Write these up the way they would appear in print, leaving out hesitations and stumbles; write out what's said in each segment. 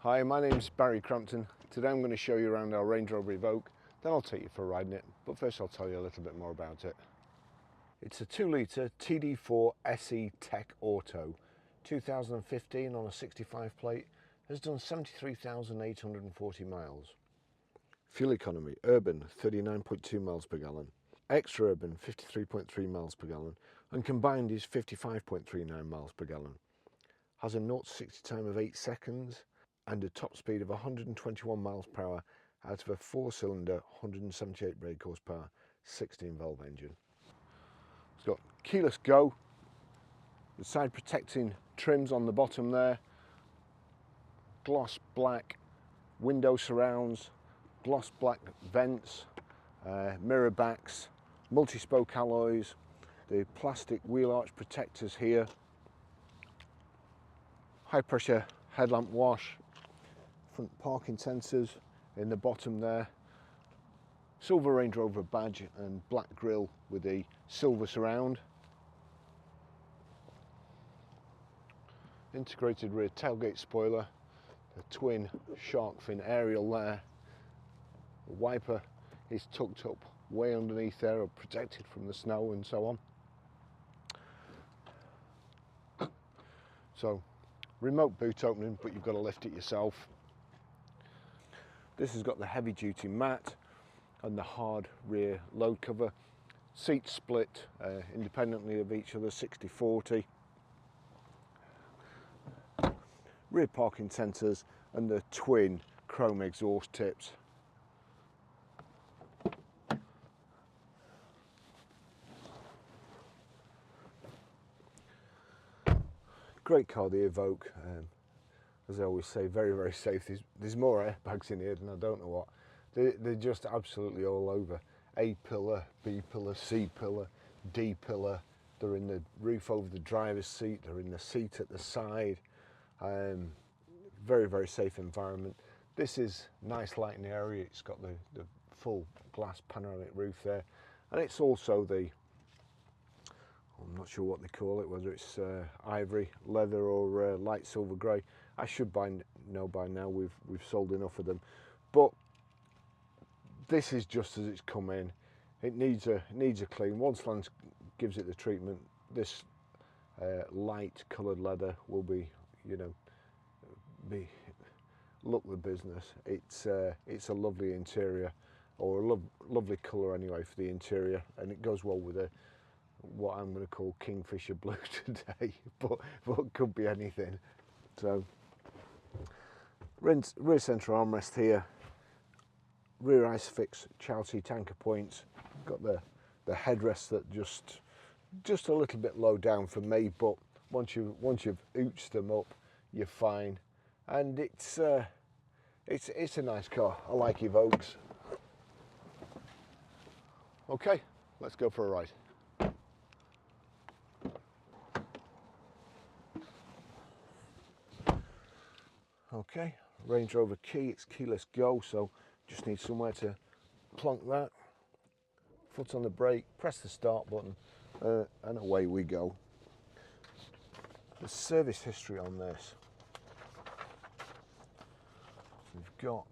Hi, my name's Barry Crampton. Today I'm going to show you around our Range Rover Evoque, then I'll take you for a ride in it, but first I'll tell you a little bit more about it. It's a 2-litre TD4 SE Tech Auto, 2015 on a 65 plate, has done 73,840 miles. Fuel economy, urban 39.2 miles per gallon, extra urban 53.3 miles per gallon, and combined is 55.39 miles per gallon. Has a 0 to 60 time of 8 seconds and a top speed of 121 miles per hour out of a 4-cylinder 178 brake horsepower 16 valve engine. It's got keyless go, the side protecting trims on the bottom there, gloss black window surrounds, gloss black vents, mirror backs, multi-spoke alloys, the plastic wheel arch protectors here, high pressure headlamp wash, front parking sensors in the bottom there, silver Range Rover badge and black grille with the silver surround, integrated rear tailgate spoiler, the twin shark fin aerial there, the wiper is tucked up way underneath there or protected from the snow and so on. So remote boot opening, but you've got to lift it yourself. This has got the heavy duty mat and the hard rear load cover. Seats split independently of each other, 60-40. Rear parking sensors and the twin chrome exhaust tips. Great car, the Evoque. As I always say, very, very safe. There's more airbags in here than I don't know what. They're just absolutely all over. A pillar, B pillar, C pillar, D pillar. They're in the roof over the driver's seat. They're in the seat at the side. Very, very safe environment. This is nice lighting area. It's got the full glass panoramic roof there. And it's also the, I'm not sure what they call it, whether it's ivory, leather or light silver grey. I should know by now, we've sold enough of them. But this is just as it's come in. It needs a clean. Once Lance gives it the treatment, this light coloured leather will be, you know, look the business. It's a lovely interior, or a lovely colour anyway for the interior, and it goes well with what I'm going to call Kingfisher blue today, but could be anything. So rear centre armrest here, rear ISOFIX child seat anchor points. Got the headrest that just a little bit low down for me, but once you've ooched them up, you're fine. And it's a nice car. I like Evoques. Okay, let's go for a ride. Okay, Range Rover key, it's keyless go, so just need somewhere to plonk that. Foot on the brake, press the start button, and away we go. The service history on this. We've got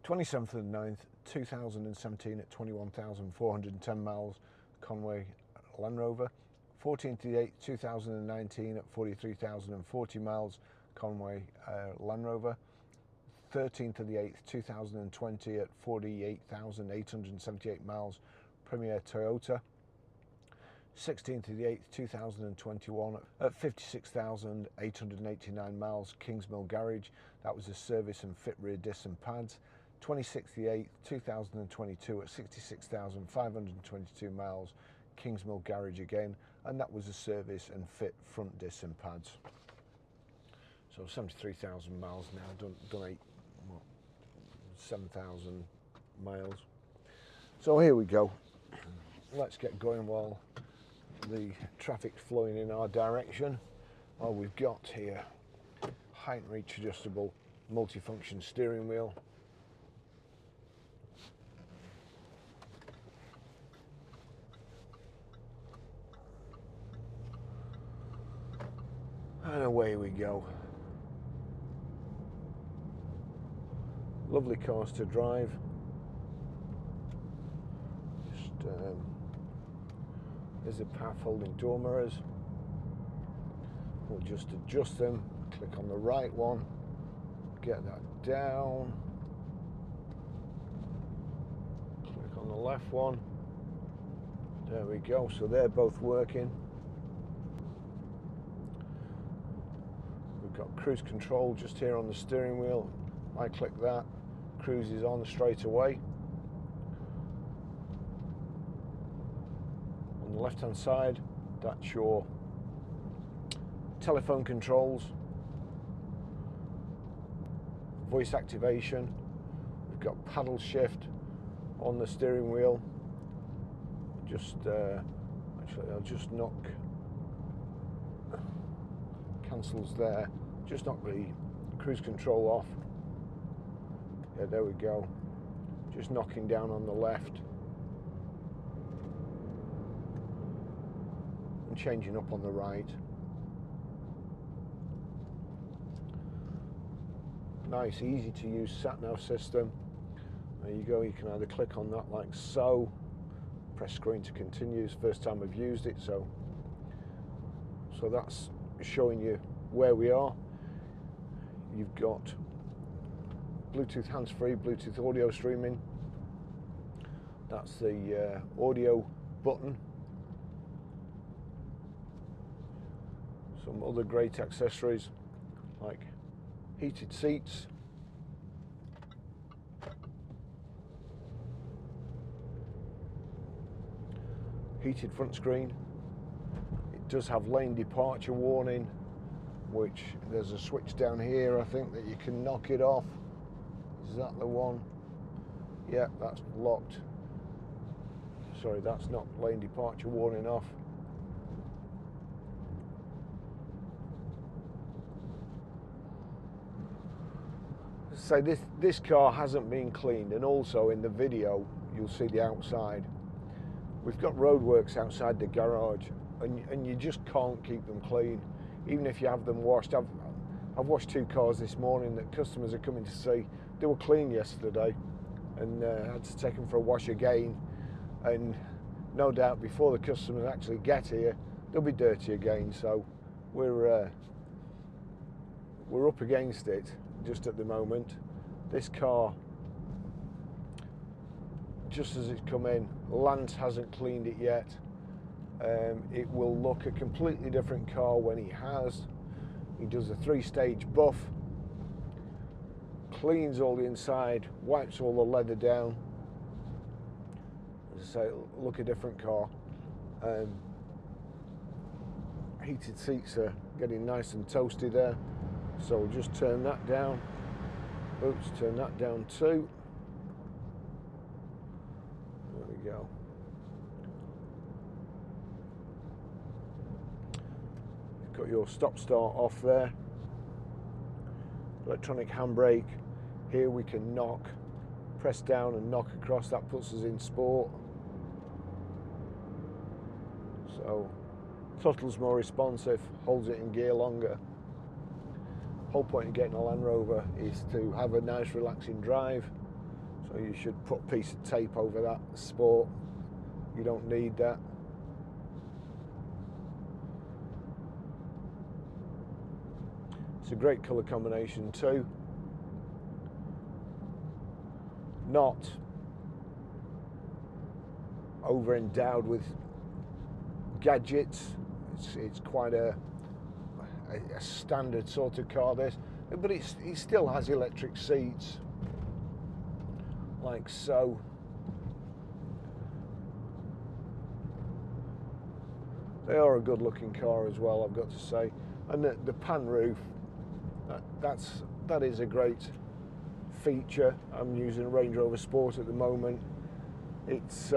27th of the 9th, 2017 at 21,410 miles, Conwy Landrover. 14th of the 8th, 2019 at 43,040 miles, Conwy Landrover. 13th of the 8th, 2020 at 48,878 miles, Premier Toyota. 16th of the 8th, 2021 at 56,889 miles, Kingsmill Garage. That was a service and fit rear discs and pads. 26th of the 8th, 2022 at 66,522 miles, Kingsmill Garage again, and that was a service and fit front discs and pads. So 73,000 miles now, done 7,000 miles. So here we go. Let's get going while the traffic's flowing in our direction. Well, we've got here height and reach adjustable multifunction steering wheel. And away we go. Lovely cars to drive. Just there's a power folding door mirrors. We'll just adjust them. Click on the right one, get that down. Click on the left one. There we go. So they're both working. We've got cruise control just here on the steering wheel. I click that, cruise is on straight away. On the left hand side, that's your telephone controls, voice activation. We've got paddle shift on the steering wheel. Just actually I'll just knock, cancels there, just knock the cruise control off. Yeah, there we go. Just knocking down on the left and changing up on the right. Nice, easy to use sat-nav system. There you go. You can either click on that like so, press screen to continue. It's the first time I've used it, so that's showing you where we are. You've got Bluetooth hands-free, Bluetooth audio streaming. That's the audio button. Some other great accessories like heated seats, heated front screen. It does have lane departure warning, which there's a switch down here, I think, that you can knock it off. Is that the one? Yeah, that's locked. Sorry, that's not lane departure warning off. So this car hasn't been cleaned, and also in the video you'll see the outside. We've got roadworks outside the garage, and you just can't keep them clean, even if you have them washed. I've washed 2 cars this morning that customers are coming to see. They were clean yesterday, and had to take them for a wash again. And no doubt before the customers actually get here, they'll be dirty again. So we're up against it just at the moment. This car, just as it's come in, Lance hasn't cleaned it yet. It will look a completely different car when he has. He does a 3-stage buff, cleans all the inside, wipes all the leather down. As I say, it'll look a different car. Heated seats are getting nice and toasty there, so we'll just turn that down. Oops, turn that down too. There we go. You've got your stop-start off there. Electronic handbrake. Here we can knock, press down and knock across. That puts us in sport. So throttle's more responsive, holds it in gear longer. Whole point of getting a Land Rover is to have a nice relaxing drive. So you should put a piece of tape over that sport. You don't need that. It's a great colour combination too. Not over endowed with gadgets. It's quite a standard sort of car, this, but it still has electric seats like so. They are a good looking car as well, I've got to say. And the pan roof, that is a great feature. I'm using a Range Rover Sport at the moment. It's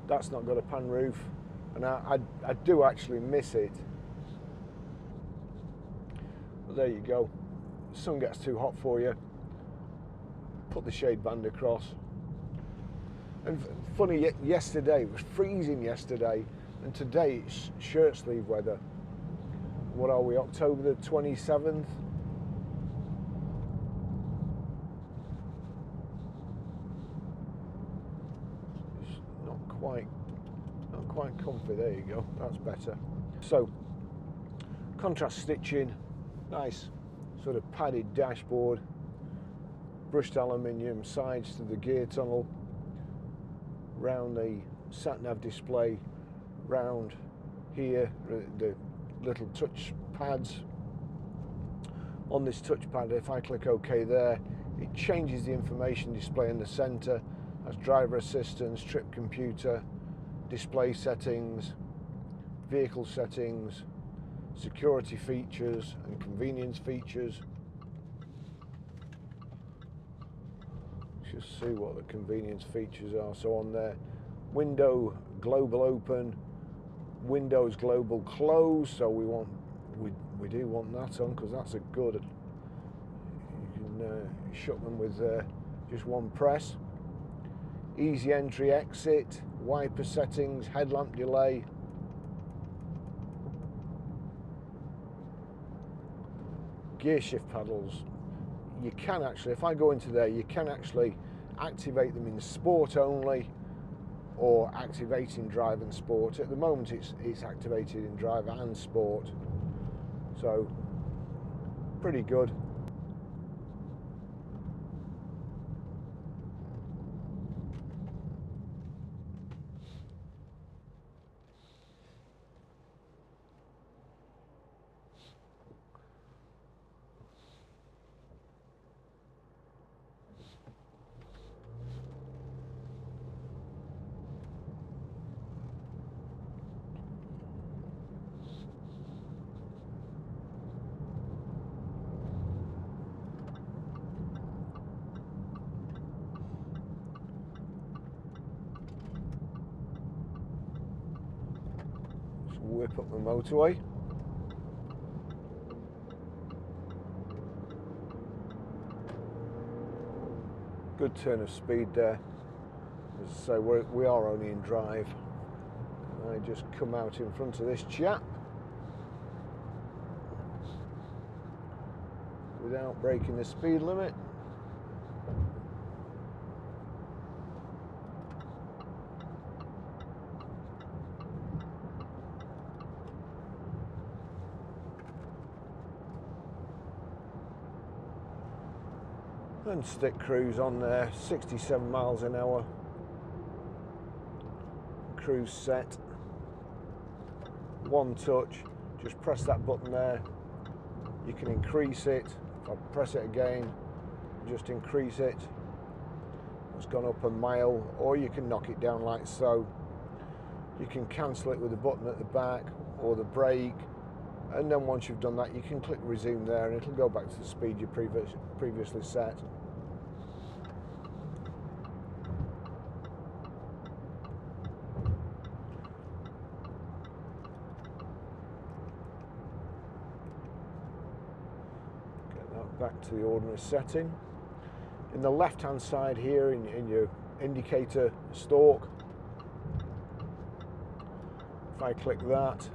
that's not got a pan roof, and I do actually miss it. But there you go. The sun gets too hot for you, put the shade band across. And funny, yesterday it was freezing yesterday, and today it's shirt sleeve weather. What are we, October the 27th? comfy. There you go, that's better. So contrast stitching, nice sort of padded dashboard, brushed aluminium sides to the gear tunnel, round the sat nav display, round here the little touch pads. On this touchpad, if I click OK there, it changes the information display in the centre as driver assistance, trip computer, display settings, vehicle settings, security features and convenience features. Just see what the convenience features are. So on there, window global open, windows global close, so we do want that on because that's a good. You can shut them with just one press. Easy entry exit, wiper settings, headlamp delay. Gear shift paddles. You can actually, if I go into there, you can actually activate them in sport only or activate in drive and sport. At the moment it's activated in drive and sport. So pretty good. Whip up the motorway. Good turn of speed there. As I say, we are only in drive. I just come out in front of this chap without breaking the speed limit. And stick cruise on there, 67 miles an hour. Cruise set. One touch, just press that button there. You can increase it. If I press it again, just increase it. It's gone up a mile, or you can knock it down like so. You can cancel it with the button at the back or the brake. And then once you've done that, you can click resume there and it'll go back to the speed you previously set. Get that back to the ordinary setting. In the left hand side here in your indicator stalk, if I click that,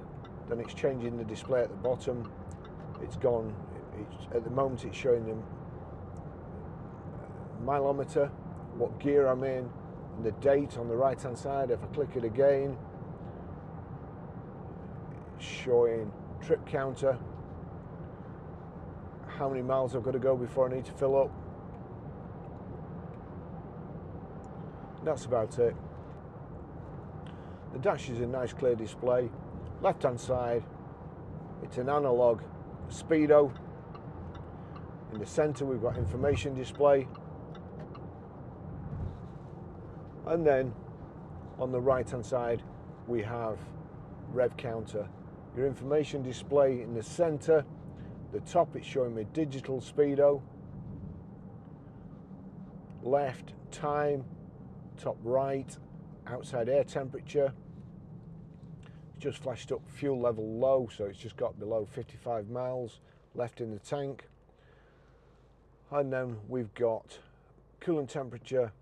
then it's changing the display at the bottom. It's gone, at the moment it's showing them mileometer, what gear I'm in, and the date on the right hand side. If I click it again, it's showing trip counter, how many miles I've got to go before I need to fill up. That's about it. The dash is a nice clear display. Left hand side, it's an analog speedo. In the center we've got information display, and then on the right hand side we have rev counter. Your information display in the center, the top it's showing me digital speedo, left time, top right outside air temperature. Just flashed up fuel level low, so it's just got below 55 miles left in the tank. And then we've got coolant temperature,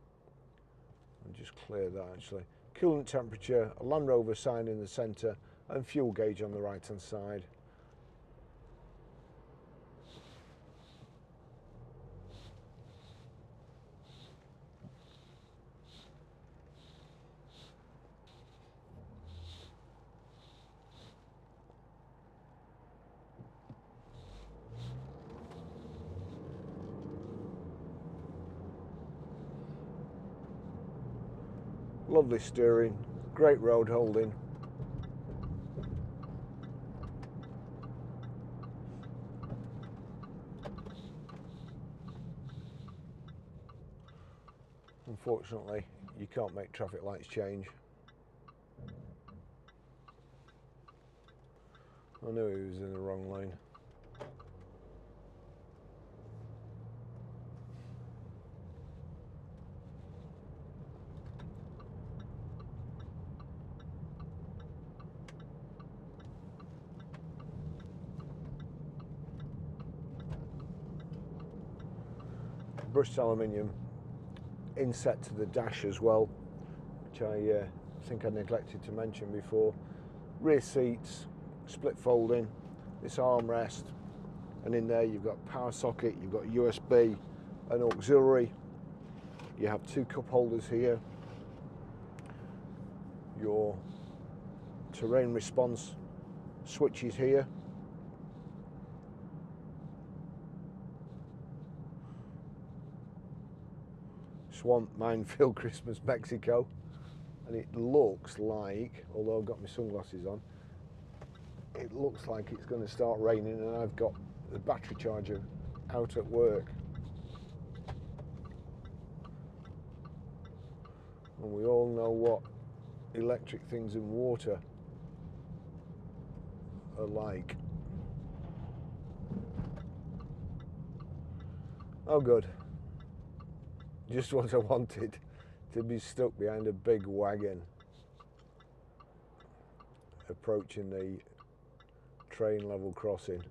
and just clear that actually, coolant temperature, a Landrover sign in the centre, and fuel gauge on the right hand side. Lovely steering, great road holding. Unfortunately, you can't make traffic lights change. I knew he was in the wrong lane. Brushed aluminium inset to the dash as well, which I think I neglected to mention before. Rear seats, split folding, this armrest, and in there you've got power socket, you've got USB, an auxiliary, you have two cup holders here, your terrain response switches here, Swamp, Minefield, Christmas, Mexico, and it looks like, although I've got my sunglasses on, it looks like it's going to start raining, and I've got the battery charger out at work. And we all know what electric things in water are like. Oh good. Just what I wanted, to be stuck behind a big wagon approaching the train level crossing.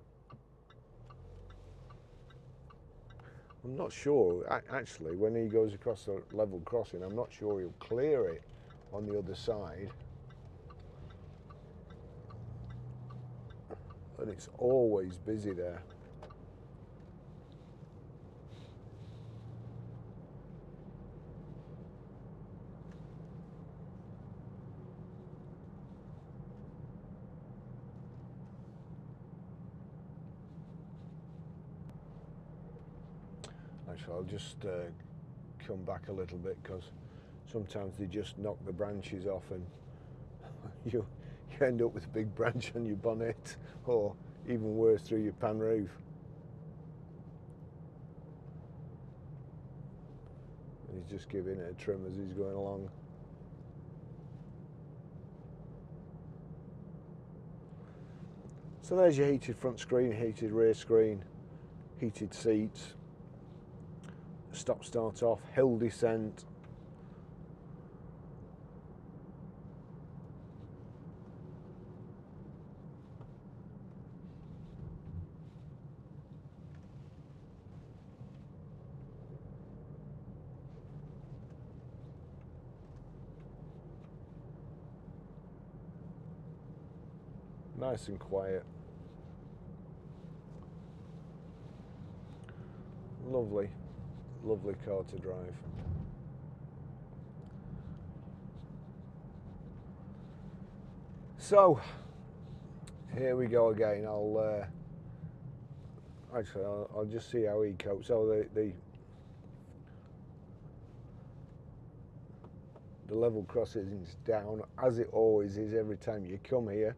I'm not sure, actually, when he goes across the level crossing, I'm not sure he'll clear it on the other side. And it's always busy there. Actually, I'll just come back a little bit, because sometimes they just knock the branches off and you end up with a big branch on your bonnet, or even worse, through your pan roof. And he's just giving it a trim as he's going along. So there's your heated front screen, heated rear screen, heated seats, stop start off, hill descent, nice and quiet. Lovely, lovely car to drive. So here we go again. I'll just see how he copes. So the level crossing is down, as it always is every time you come here.